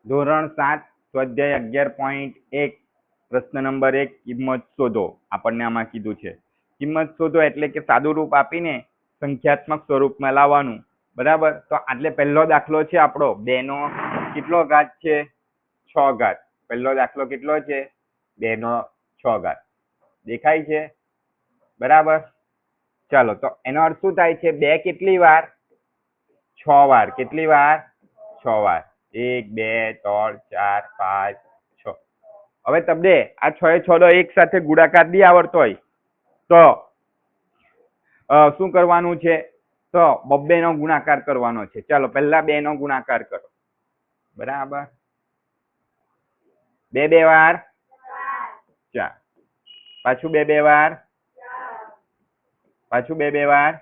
ધોરણ 7 સ્વાધ્યાય 11.1 પ્રશ્ન નંબર 1 કિંમત શોધો. આપણને આમાં કીધું છે કિંમત શોધો એટલે કે સાદું રૂપ આપીને સંખ્યાત્મક સ્વરૂપમાં લાવવાનું. બરાબર, તો એટલે પહેલો દાખલો છે આપણો 2 નો કેટલો ઘાત છે? 6 ઘાત. પહેલો દાખલો કેટલો છે? 2 નો 6 ઘાત. દેખાય છે? બરાબર, ચાલો તો એનો અર્થ શું થાય છે? 2 કેટલી વાર? 6 વાર. કેટલી વાર? 6 વાર. 1 2 3 4 5 6. હવે તમને આ 6 એ 6 નો એક સાથે ગુણાકાર નહીં આવડતો હોય તો શું કરવાનું છે? તો 2 નો ગુણાકાર કરવાનો છે. ચાલો પહેલા 2 નો ગુણાકાર કરો. બરાબર, 2 2 વાર 4, પાછું 2 2 વાર, પાછું 2 2 વાર.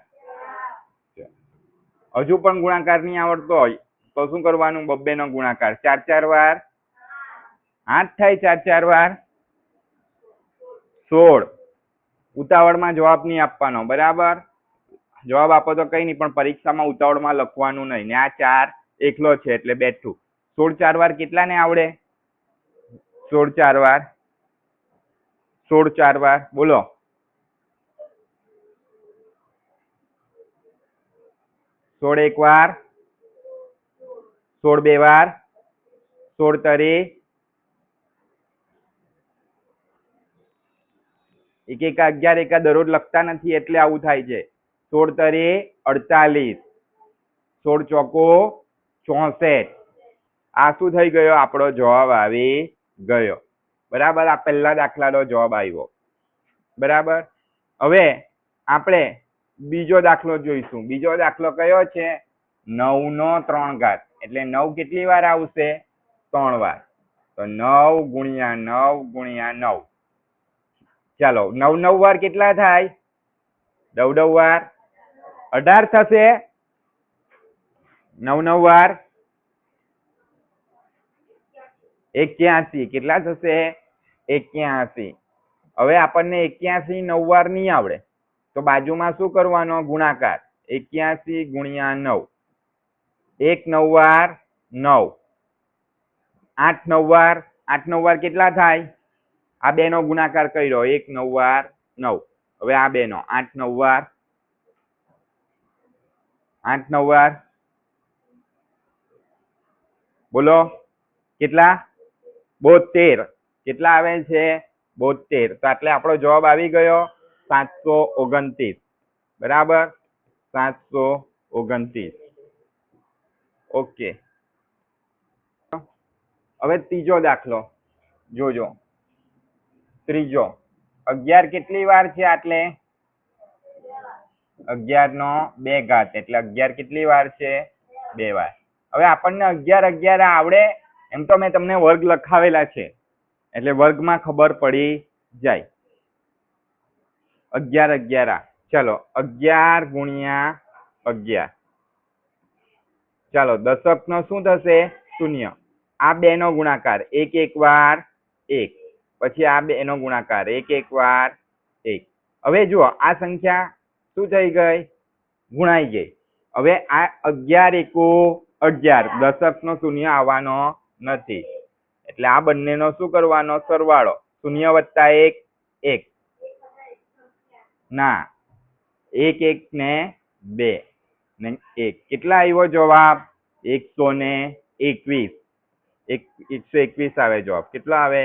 હજુ પણ ગુણાકાર નહીં આવડતો હોય તો શું કરવાનું? 2 નો ગુણાકાર. 4 4 વાર 8 થાય. 4 4 વાર 16. ઉતાવળમાં જવાબ નહીં આપવાનો. બરાબર, જવાબ આપો તો કઈ નહીં, પણ પરીક્ષામાં ઉતાવળમાં લખવાનું નહીં. ને આ 4 એકલો છે એટલે બેઠું. 16 4 વાર કેટલાને આવડે? 16 4 વાર 16 4 વાર બોલો. 16 1 વાર, 16 2 વાર, 16 તરી એક એકા 11 એકા દરરોજ લખતા નથી એટલે આવું થાય છે. 16 તરી 48, 16 ચોકો 64. આ શું થઈ ગયો? આપણો જવાબ આવી ગયો. બરાબર, આ પહેલા દાખલાનો જવાબ આવ્યો. બરાબર, હવે આપણે બીજો દાખલો જોઈશું. બીજો દાખલો કયો છે? 9 નો 3 ઘાત. એટલે 9 કેટલી વાર આવશે? 3 વાર. તો 9 ગુણ્યા 9 ગુણ્યા 9. ચાલો 9 9 વાર કેટલા થાય? 9 9 વાર 18 થશે. 9 9 વાર 81. કેટલા થશે? 81. હવે આપણને 81 9 વાર નહીં આવડે તો બાજુમાં શું કરવાનો? ગુણાકાર. 81 ગુણ્યા 9. 1 9 વાર 9, 8 9 વાર 8 9 વાર કેટલા થાય? આ 2 નો ગુણાકાર કર્યો. 1 9 વાર 9. હવે આ 2 નો 8 9 વાર 8 9 વાર બોલો કેટલા? 72. કેટલા આવે છે? 72. તો એટલે આપણો જવાબ આવી ગયો 729. બરાબર, 729. ઓકે. હવે ત્રીજો દાખલો જોજો. ત્રીજો 11 કેટલી વાર છે? એટલે 11 નો 2 ઘાત. એટલે 11 કેટલી વાર છે? 2 વાર. હવે આપણને 11 11 આવડે એમ તો મેં તમને વર્ગ લખાવેલા છે એટલે વર્ગમાં ખબર પડી જાય. 11 11. ચલો 11 ગુણ્યા 11. ચાલો દશક નો શું થશે? 0. આ 2 નો ગુણાકાર. 1 1 વાર 1. પછી આ 2 નો ગુણાકાર. 1 1 વાર 1. હવે જુઓ આ સંખ્યા શું થઈ ગઈ? ગુણાઈ ગઈ. હવે આ 11 1 11. દશક નો 0 આવવાનો નથી એટલે આ બંનેનો શું કરવાનો? સરવાળો. 0 વત્તા 1 1. ના, 1 1 ને 2 ને 1. કેટલા આવ્યો જવાબ? 121. 121 આવે જવાબ. કેટલો આવે?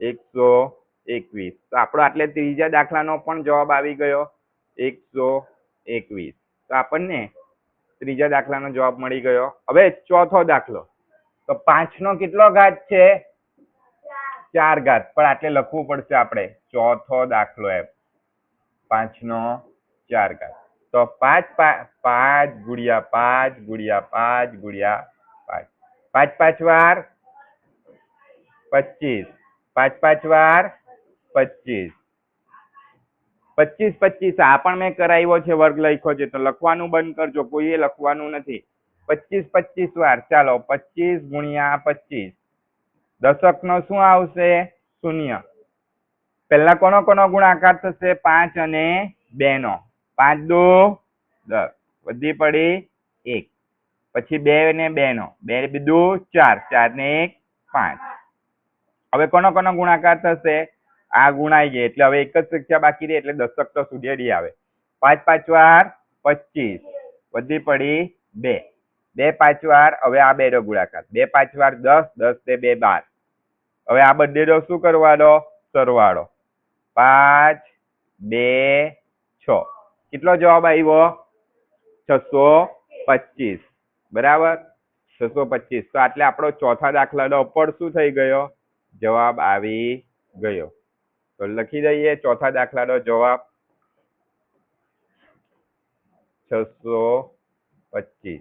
121. તો આપણો એટલે ત્રીજા દાખલાનો પણ જવાબ આવી ગયો 121. તો આપણને ત્રીજા દાખલાનો જવાબ મળી ગયો. હવે ચોથો દાખલો. તો 5 નો કેટલો ઘાત છે? 4 ઘાત. પણ આટલે લખવું પડશે આપણે. ચોથો દાખલો એમ 5 નો 4 ઘાત. તો 5 ગુણ્યા 5 ગુણ્યા 5 ગુણ્યા 5. 5 5 વાર 25. 5 5 વાર 25. 25 25. આ પણ મેં કરાવ્યો છે, વર્ગ લખ્યો છે તો લખવાનું બંધ કરજો. કોઈએ લખવાનું નથી. 25 25 વાર. ચાલો 25 ગુણ્યા 25. દશક નો શું આવશે? 0. પહેલા કોનો ગુણાકાર થશે? 5 અને 2 નો. 5 2 10. વધી પડી 1. પછી 2 ને 2 નો 2 2 4 4 ને 1 5. હવે કોનો કોનો ગુણાકાર થશે? આ ગુણાઈ ગઈ એટલે હવે એક જ સંખ્યા બાકી રહી એટલે દશક તો સુધેડી આવે. 5 5 વાર 25 વધી પડી 2. 2 5 વાર હવે આ બે નો ગુણાકાર 2 5 વાર 10 10 ને 2 12. હવે આ બંનેનો શું કરવાનો? સરવાળો. 5 2 6. કેટલો જવાબ આવ્યો? 625. બરાબર 625. તો આટલે આપણો ચોથા દાખલાનો પણ શું થઈ ગયો? જવાબ આવી ગયો. તો લખી દઈએ ચોથા દાખલાનો જવાબ 625.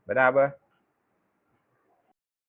બરાબર.